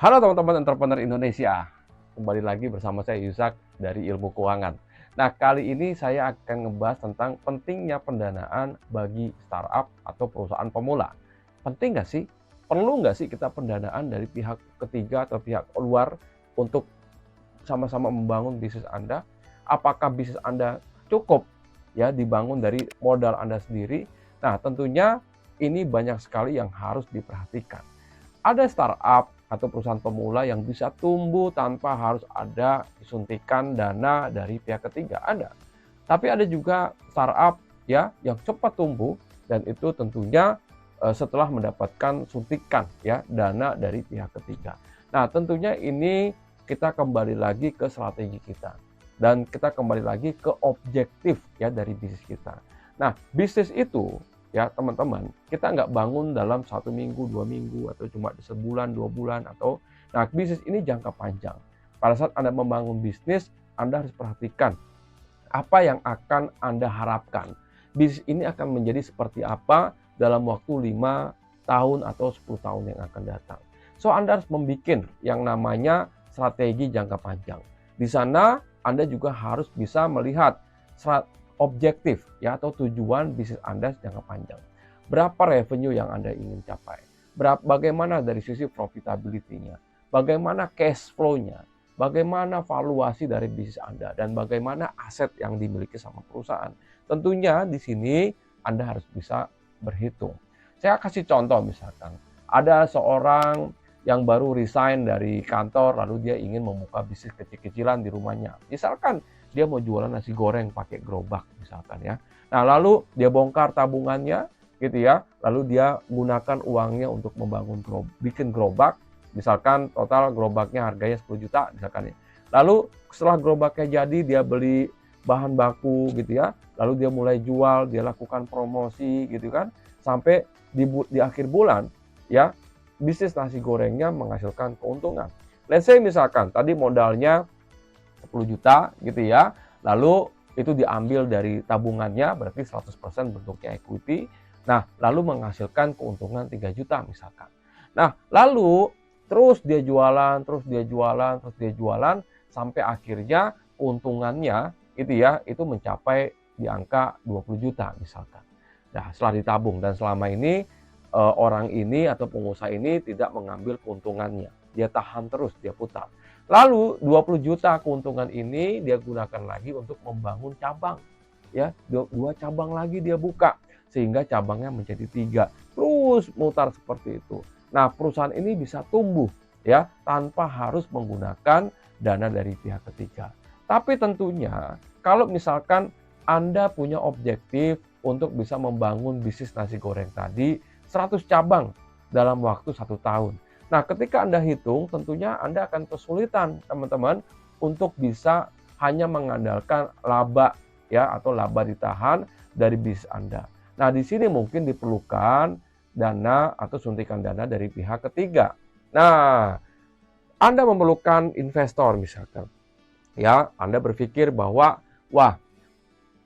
Halo teman-teman entrepreneur Indonesia, kembali lagi bersama saya Yusak dari Ilmu Keuangan. Nah, kali ini saya akan ngebahas tentang pentingnya pendanaan bagi startup atau perusahaan pemula. Penting nggak sih? Perlu nggak sih kita pendanaan dari pihak ketiga atau pihak luar untuk sama-sama membangun bisnis Anda? Apakah bisnis Anda cukup ya dibangun dari modal Anda sendiri? Nah, tentunya ini banyak sekali yang harus diperhatikan. Ada startup atau perusahaan pemula yang bisa tumbuh tanpa harus ada suntikan dana dari pihak ketiga, ada. Tapi ada juga startup ya yang cepat tumbuh dan itu tentunya setelah mendapatkan suntikan ya dana dari pihak ketiga. Nah, tentunya ini kita kembali lagi ke strategi kita dan kita kembali lagi ke objektif ya dari bisnis kita. Nah, bisnis itu ya teman-teman, kita nggak bangun dalam 1 minggu, 2 minggu, atau cuma sebulan, 2 bulan, atau nah bisnis ini jangka panjang. Pada saat Anda membangun bisnis, Anda harus perhatikan apa yang akan Anda harapkan. Bisnis ini akan menjadi seperti apa dalam waktu 5 tahun atau 10 tahun yang akan datang. So, Anda harus membuat yang namanya strategi jangka panjang. Di sana, Anda juga harus bisa melihat objektif ya atau tujuan bisnis Anda jangka panjang. Berapa revenue yang Anda ingin capai? Bagaimana dari sisi profitability-nya? Bagaimana cash flow-nya? Bagaimana valuasi dari bisnis Anda dan bagaimana aset yang dimiliki sama perusahaan? Tentunya di sini Anda harus bisa berhitung. Saya kasih contoh misalkan, ada seorang yang baru resign dari kantor lalu dia ingin membuka bisnis kecil-kecilan di rumahnya. Misalkan dia mau jualan nasi goreng pakai gerobak misalkan ya. Nah, lalu dia bongkar tabungannya gitu ya. Lalu dia gunakan uangnya untuk bikin gerobak. Misalkan total gerobaknya harganya 10 juta misalkan ya. Lalu setelah gerobaknya jadi dia beli bahan baku gitu ya. Lalu dia mulai jual, dia lakukan promosi gitu kan. Sampai di akhir bulan ya bisnis nasi gorengnya menghasilkan keuntungan. Let's say misalkan tadi modalnya 10 juta gitu ya. Lalu itu diambil dari tabungannya berarti 100% bentuknya equity. Nah, lalu menghasilkan keuntungan 3 juta misalkan. Nah, lalu terus dia jualan, terus dia jualan, terus dia jualan sampai akhirnya keuntungannya itu ya, itu mencapai di angka 20 juta misalkan. Nah, setelah ditabung dan selama ini orang ini atau pengusaha ini tidak mengambil keuntungannya. Dia tahan terus, dia putar. Lalu 20 juta keuntungan ini dia gunakan lagi untuk membangun cabang. Ya, 2 cabang lagi dia buka sehingga cabangnya menjadi 3. Terus mutar seperti itu. Nah, perusahaan ini bisa tumbuh ya tanpa harus menggunakan dana dari pihak ketiga. Tapi tentunya kalau misalkan Anda punya objektif untuk bisa membangun bisnis nasi goreng tadi 100 cabang dalam waktu 1 tahun. Nah, ketika Anda hitung, tentunya Anda akan kesulitan, teman-teman, untuk bisa hanya mengandalkan laba ya atau laba ditahan dari bisnis Anda. Nah, di sini mungkin diperlukan dana atau suntikan dana dari pihak ketiga. Nah, Anda memerlukan investor misalkan. Ya, Anda berpikir bahwa wah,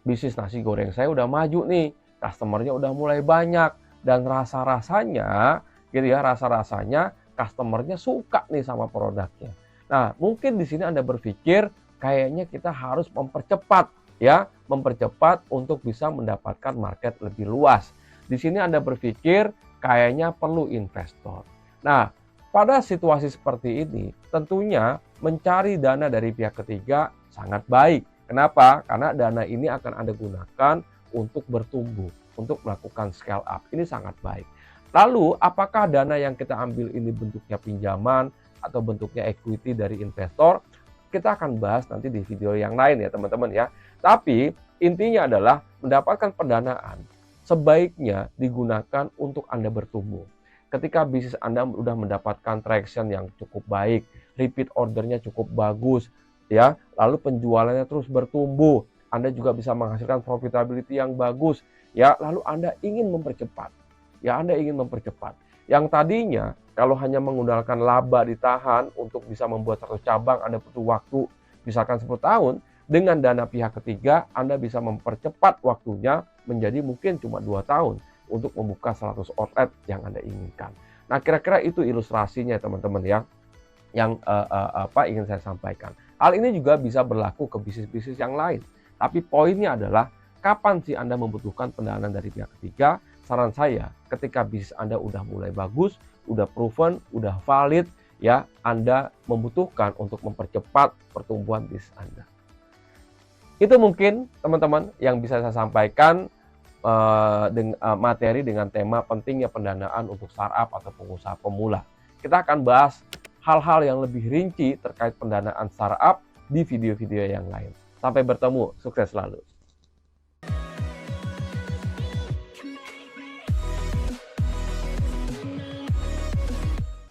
bisnis nasi goreng saya udah maju nih, customer-nya udah mulai banyak dan rasa-rasanya gitu ya, rasa-rasanya customer-nya suka nih sama produknya. Nah, mungkin di sini Anda berpikir kayaknya kita harus mempercepat ya, mempercepat untuk bisa mendapatkan market lebih luas. Di sini Anda berpikir kayaknya perlu investor. Nah, pada situasi seperti ini, tentunya mencari dana dari pihak ketiga sangat baik. Kenapa? Karena dana ini akan Anda gunakan untuk bertumbuh, untuk melakukan scale up. Ini sangat baik. Lalu, apakah dana yang kita ambil ini bentuknya pinjaman atau bentuknya equity dari investor? Kita akan bahas nanti di video yang lain ya teman-teman ya. Tapi intinya adalah mendapatkan pendanaan sebaiknya digunakan untuk Anda bertumbuh. Ketika bisnis Anda sudah mendapatkan traction yang cukup baik, repeat ordernya cukup bagus, ya, lalu penjualannya terus bertumbuh, Anda juga bisa menghasilkan profitability yang bagus, ya, lalu Anda ingin mempercepat, ya, Anda ingin mempercepat. Yang tadinya kalau hanya menggunakan laba ditahan untuk bisa membuat 100 cabang, Anda butuh waktu misalkan 10 tahun, dengan dana pihak ketiga, Anda bisa mempercepat waktunya menjadi mungkin cuma 2 tahun untuk membuka 100 outlet yang Anda inginkan. Nah, kira-kira itu ilustrasinya teman-teman ya. yang ingin saya sampaikan. Hal ini juga bisa berlaku ke bisnis-bisnis yang lain. Tapi poinnya adalah kapan sih Anda membutuhkan pendanaan dari pihak ketiga? Saran saya, ketika bisnis Anda udah mulai bagus, udah proven, udah valid, ya Anda membutuhkan untuk mempercepat pertumbuhan bisnis Anda. Itu mungkin teman-teman yang bisa saya sampaikan materi dengan tema pentingnya pendanaan untuk startup atau pengusaha pemula. Kita akan bahas hal-hal yang lebih rinci terkait pendanaan startup di video-video yang lain. Sampai bertemu, sukses selalu.